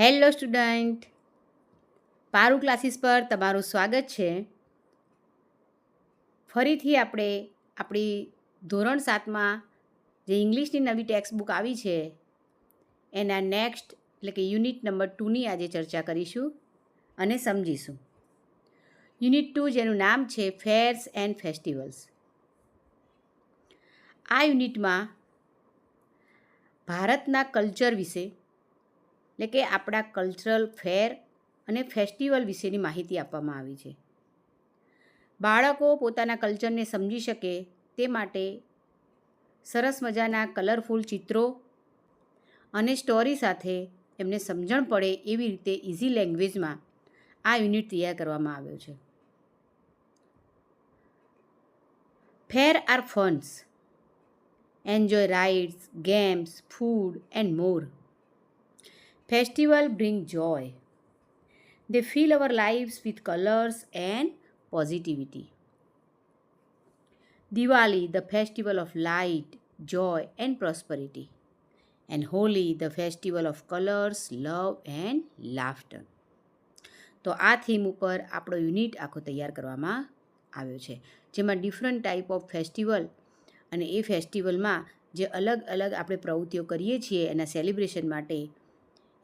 Hello student, Paru classes પર તમારું સ્વાગત છે. ફરીથી આપણે આપણી ધોરણ 7માં જે ઇંગ્લિશની નવી ટેક્સ્ટ બુક આવી છે એના નેક્સ્ટ એટલે કે યુનિટ નંબર 2ની આજે ચર્ચા કરીશું અને સમજીશું. યુનિટ 2 જેનું નામ છે ફેર્સ એન્ડ ફેસ્ટિવલ્સ. આ યુનિટમાં ભારતના કલ્ચર વિશે એટલે કે આપણા કલ્ચરલ ફેર અને ફેસ્ટિવલ વિશેની માહિતી આપવામાં આવી છે. બાળકો પોતાના કલ્ચરને સમજી શકે તે માટે સરસ મજાના કલરફુલ ચિત્રો અને સ્ટોરી સાથે એમને સમજણ પડે એવી રીતે ઇઝી લેંગ્વેજમાં આ યુનિટ તૈયાર કરવામાં આવ્યો છે. Fair are funs, enjoy rides, games, food and more. Festival bring joy. They fill our lives with colors and positivity. Diwali, the festival of light, joy and prosperity. And Holi, the festival of colors, love and laughter. તો આ theme ઉપર આપણો unit આખો તૈયાર કરવામાં આવ્યો છે, જેમાં ડિફરન્ટ ટાઈપ ઓફ ફેસ્ટિવલ અને એ ફેસ્ટિવલમાં જે અલગ અલગ આપણે પ્રવૃત્તિઓ કરીએ છીએ એના સેલિબ્રેશન માટે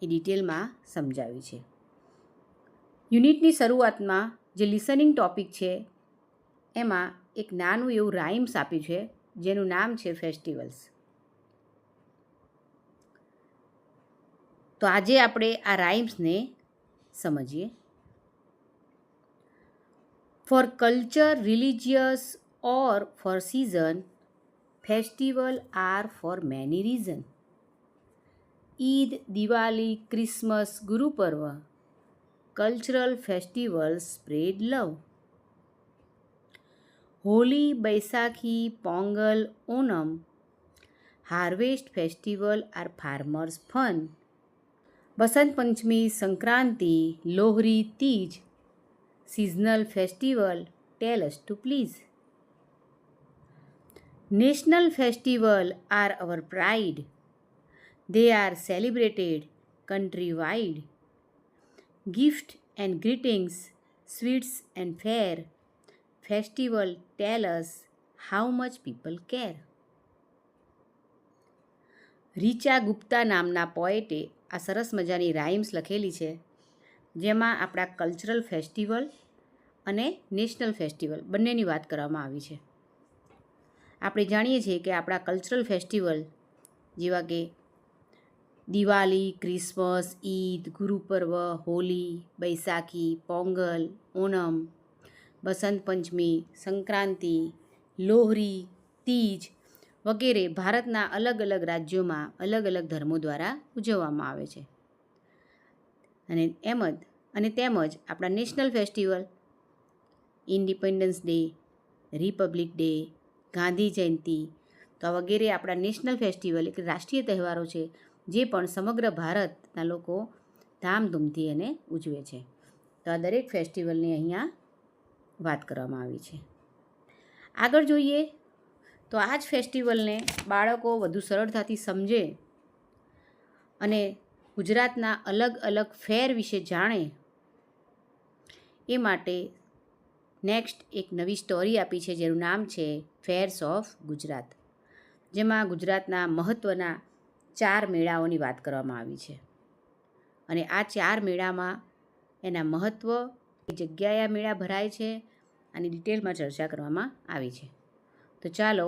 એ ડિટેલમાં સમજાવી છે. યુનિટની શરૂઆતમાં જે લિસનિંગ ટૉપિક છે એમાં એક નાનું એવું રાઇમ્સ આપ્યું છે જેનું નામ છે ફેસ્ટિવલ્સ. તો આજે આપણે આ રાઇમ્સને સમજીએ. For culture, religious or for season, festival are for many reason. Eid, Diwali, Christmas, Gurpurab, cultural festivals spread love. Holi, Baisakhi, Pongal, Onam, harvest festival are farmers fun. Basant Panchami, Sankranti, Lohri, Teej, seasonal festival tell us to please. National festival are our pride. They are celebrated countrywide. Gift and greetings, sweets and fare. Festival tell us how much people care. Richa Gupta નામના પોએટે આ સરસ મજાની rhymes લખેલી છે, જેમાં આપણા cultural festival અને national festival બંનેની વાત કરવામાં આવી છે. આપણે જાણીએ છીએ કે આપણા કલ્ચરલ ફેસ્ટિવલ જેવા કે દિવાળી, ક્રિસમસ, ઈદ, ગુરુપર્વ, હોલી, બૈસાખી, પોંગલ, ઓનમ, બસંત પંચમી, સંક્રાંતિ, લોહરી, તીજ વગેરે ભારતના અલગ અલગ રાજ્યોમાં અલગ અલગ ધર્મો દ્વારા ઉજવવામાં આવે છે. અને તેમજ આપણા national festival independence day, republic day, Gandhi Jayanti તો આ વગેરે આપણા નેશનલ ફેસ્ટિવલ એટલે રાષ્ટ્રીય તહેવારો છે જે પણ સમગ્ર ભારતના લોકો ધામધૂમથી એને ઉજવે છે. તો આ દરેક ફેસ્ટિવલની અહીંયા વાત કરવામાં આવી છે. આગળ જોઈએ તો આ જ ફેસ્ટિવલને બાળકો વધુ સરળતાથી સમજે અને ગુજરાતના અલગ અલગ ફેર વિશે જાણે એ માટે નેક્સ્ટ એક નવી સ્ટોરી આપી છે જેનું નામ છે ફેર્સ ઓફ ગુજરાત, જેમાં ગુજરાતના મહત્ત્વના 4 મેળાઓની વાત કરવામાં આવી છે. અને આ 4 મેળામાં એના મહત્ત્વ, કઈ જગ્યાએ આ મેળા ભરાય છે આની ડિટેલમાં ચર્ચા કરવામાં આવી છે. તો ચાલો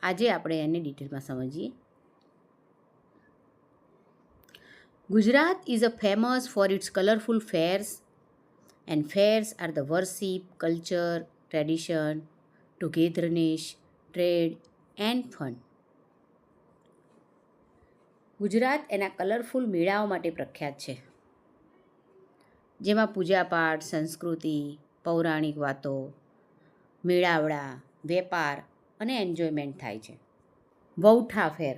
આજે આપણે એને ડિટેલમાં સમજીએ. Gujarat is a famous for its colourful fairs and fairs are the worship, culture, tradition, togetherness, trade and fun. Gujarat એના કલરફુલ મેળાઓ માટે પ્રખ્યાત છે, જેમાં પૂજાપાઠ, સંસ્કૃતિ, પૌરાણિક વાતો, મેળાવડા, વેપાર અને એન્જોયમેન્ટ થાય છે. Vautha fair.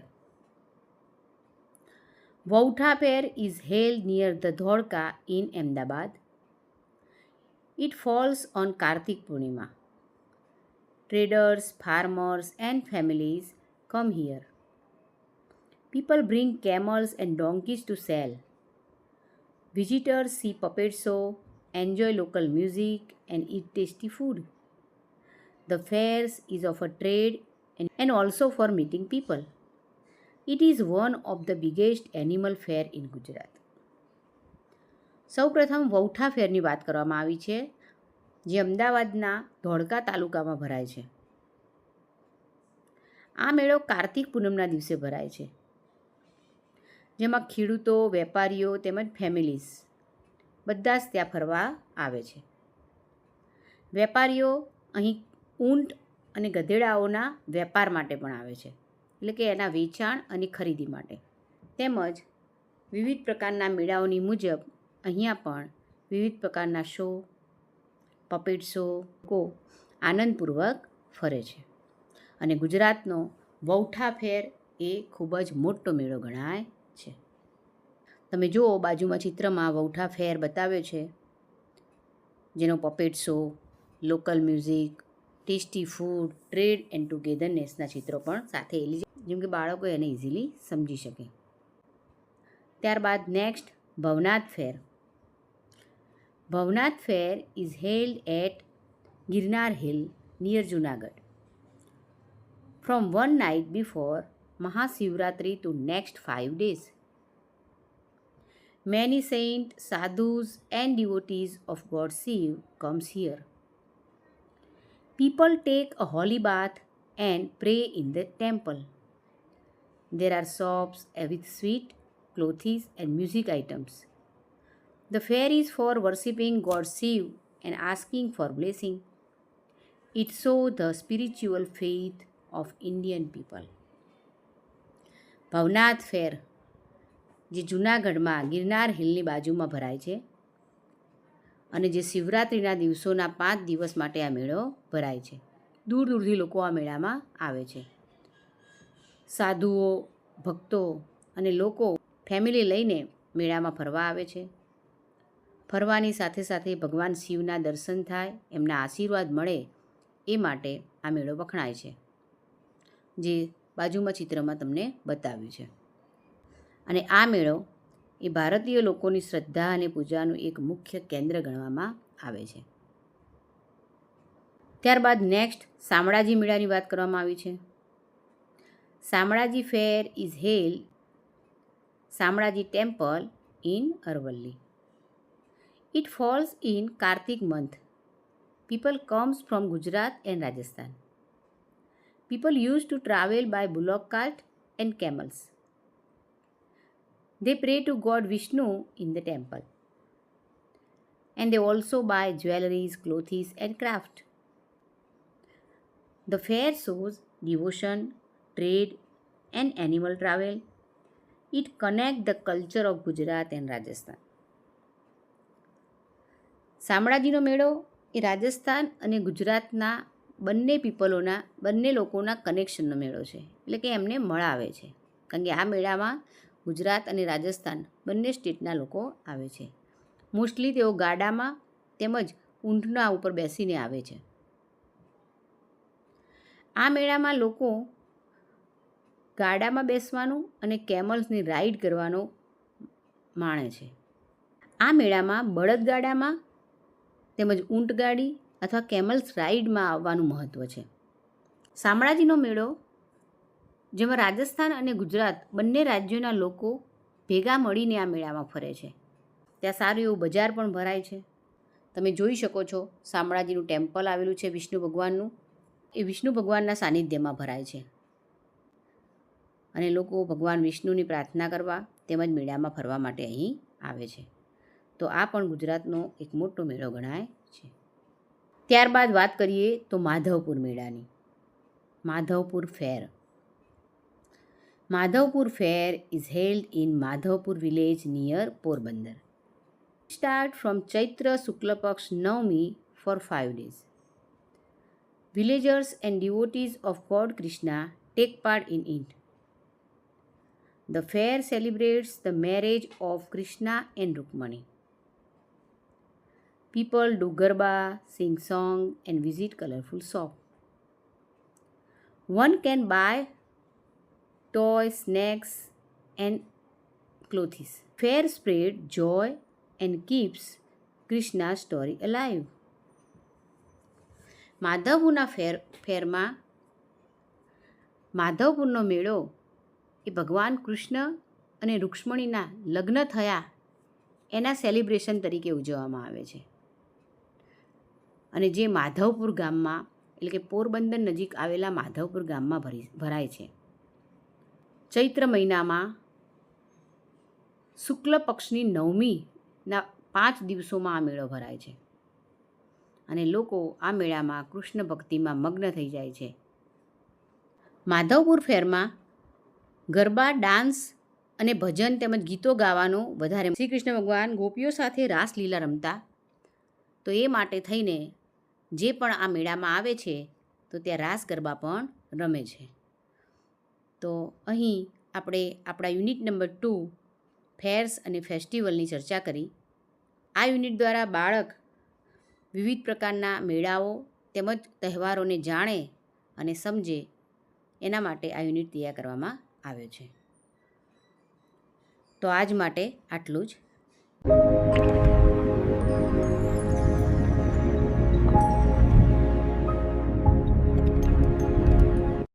Vautha fair is held near the Dholka in Ahmedabad. It falls on Kartik Purnima. Traders, farmers and families come here. People bring camels and donkeys to sell. Visitors see puppet show, enjoy local music, and eat tasty food. The fairs is of a trade and also for meeting people. It is one of the biggest animal fair in Gujarat. સૌપ્રથમ વૌઠા ફેરની વાત કરવામાં આવી છે, જે અમદાવાદના ધોળકા તાલુકામાં ભરાય છે. આ મેળો કાર્તિક પૂનમના દિવસે ભરાય છે, જેમાં ખેડૂતો, વેપારીઓ તેમજ ફેમિલીઝ બધા જ ત્યાં ફરવા આવે છે. વેપારીઓ અહીં ઊંટ અને ગધેડાઓના વેપાર માટે પણ આવે છે, એટલે કે એના વેચાણ અને ખરીદી માટે. તેમજ વિવિધ પ્રકારના મેળાઓની મુજબ અહીંયા પણ વિવિધ પ્રકારના શો, પપેટ શો લોકો આનંદપૂર્વક ફરે છે. અને ગુજરાતનો વૌઠા ફેર એ ખૂબ જ મોટો મેળો ગણાય છે. તમે જુઓ બાજુમાં ચિત્રમાં વૌઠા ફેર બતાવ્યો છે, જેનો puppet show, local music, tasty food, trade and ટુગેધરનેસના ચિત્રો પણ સાથે જેમ કે બાળકો એને ઇઝીલી સમજી શકે. ત્યારબાદ next Bhavnath fair. Bhavnath fair is held at Girnar hill near Junagadh from one night before Mahashivratri to next 5 days. Many saints, sadhus and devotees of God Shiv comes here. People take a holy bath and pray in the temple. There are shops with sweet, clothes and music items. The fair is for worshipping God Shiv and asking for blessing. It shows the spiritual faith of Indian people. Bhavnath fair જે જૂનાગઢમાં ગિરનાર હિલની બાજુમાં ભરાય છે અને જે શિવરાત્રિના દિવસોના 5 દિવસ માટે આ મેળો ભરાય છે. દૂર દૂરથી લોકો આ મેળામાં આવે છે. સાધુઓ, ભક્તો અને લોકો ફેમિલી લઈને મેળામાં ફરવા આવે છે. ફરવાની સાથે સાથે ભગવાન શિવના દર્શન થાય, એમના આશીર્વાદ મળે એ માટે આ મેળો વખણાય છે, જે બાજુમાં ચિત્રમાં તમને બતાવ્યું છે. અને આ મેળો એ ભારતીય લોકોની શ્રદ્ધા અને પૂજાનું એક મુખ્ય કેન્દ્ર ગણવામાં આવે છે. ત્યારબાદ નેક્સ્ટ શામળાજી મેળાની વાત કરવામાં આવી છે. Shamlaji fair is held Shamlaji temple in Aravalli. It falls in Kartik month. People comes from Gujarat and Rajasthan. People used to travel by bullock cart and camels. They pray to God Vishnu in the temple. And they also buy jewelries, clothes and craft. The fair shows devotion, trade and animal travel. It connects the culture of Gujarat and Rajasthan. શામળાજીનો મેળો એ રાજસ્થાન અને ગુજરાતના બંને લોકોના કનેક્શનનો મેળો છે, એટલે કે એમને મળાવે છે. કારણ કે આ મેળામાં ગુજરાત અને રાજસ્થાન બંને સ્ટેટના લોકો આવે છે. મોસ્ટલી તેઓ ગાડામાં તેમજ ઊંટના ઉપર બેસીને આવે છે. આ મેળામાં લોકો ગાડામાં બેસવાનું અને કેમલ્સની રાઈડ કરવાનો માણે છે. આ મેળામાં બળદગાડામાં તેમજ ઊંટગાડી અથવા કેમલ્સ રાઈડમાં આવવાનું મહત્ત્વ છે. શામળાજીનો મેળો જેમાં રાજસ્થાન અને ગુજરાત બંને રાજ્યોના લોકો ભેગા મળીને આ મેળામાં ફરે છે. ત્યાં સારું એવું બજાર પણ ભરાય છે. તમે જોઈ શકો છો શામળાજીનું ટેમ્પલ આવેલું છે વિષ્ણુ ભગવાનનું. એ વિષ્ણુ ભગવાનના સાનિધ્યમાં ભરાય છે અને લોકો ભગવાન વિષ્ણુની પ્રાર્થના કરવા તેમજ મેળામાં ફરવા માટે અહીં આવે છે. તો આ પણ ગુજરાતનો એક મોટો મેળો ગણાય છે. ત્યારબાદ વાત કરીએ તો માધવપુર મેળાની. Madhavpur fair. Madhavpur fair is held in Madhavpur village near Porbandar. Start from Chaitra Shukla Paksh Navami for 5 days. Villagers and devotees of God Krishna take part in it. The fair celebrates the marriage of Krishna and Rukmani. People do garba, sing song and visit colorful shop. One can buy toys, snacks and clothes. Fair spread joy, and keeps Krishna story alive. માધવપુરના ફેરમાં માધવપુરનો મેળો એ ભગવાન કૃષ્ણ અને રૂક્ષ્મણીના લગ્ન થયા એના સેલિબ્રેશન તરીકે ઉજવવામાં આવે છે. અને જે માધવપુર ગામમાં એટલે કે પોરબંદર નજીક આવેલા માધવપુર ગામમાં ભરાય છે. ચૈત્ર મહિનામાં શુક્લ પક્ષની નવમીના 5 દિવસોમાં આ મેળો ભરાય છે અને લોકો આ મેળામાં કૃષ્ણ ભક્તિમાં મગ્ન થઈ જાય છે. માધવપુર ફેરમાં ગરબા, ડાન્સ અને ભજન તેમજ ગીતો ગાવાનો વધારે. શ્રી કૃષ્ણ ભગવાન ગોપીઓ સાથે રાસલીલા રમતા, તો એ માટે થઈને જે પણ આ મેળામાં આવે છે તો ત્યાં રાસ ગરબા પણ રમે છે. તો અહીં આપણે આપણા યુનિટ નંબર 2 ફેર્સ અને ફેસ્ટિવલની ચર્ચા કરી. આ યુનિટ દ્વારા બાળક વિવિધ પ્રકારના મેળાઓ તેમજ તહેવારોને જાણે અને સમજે એના માટે આ યુનિટ તૈયાર કરવામાં આવ્યો છે. તો આજ માટે આટલું જ.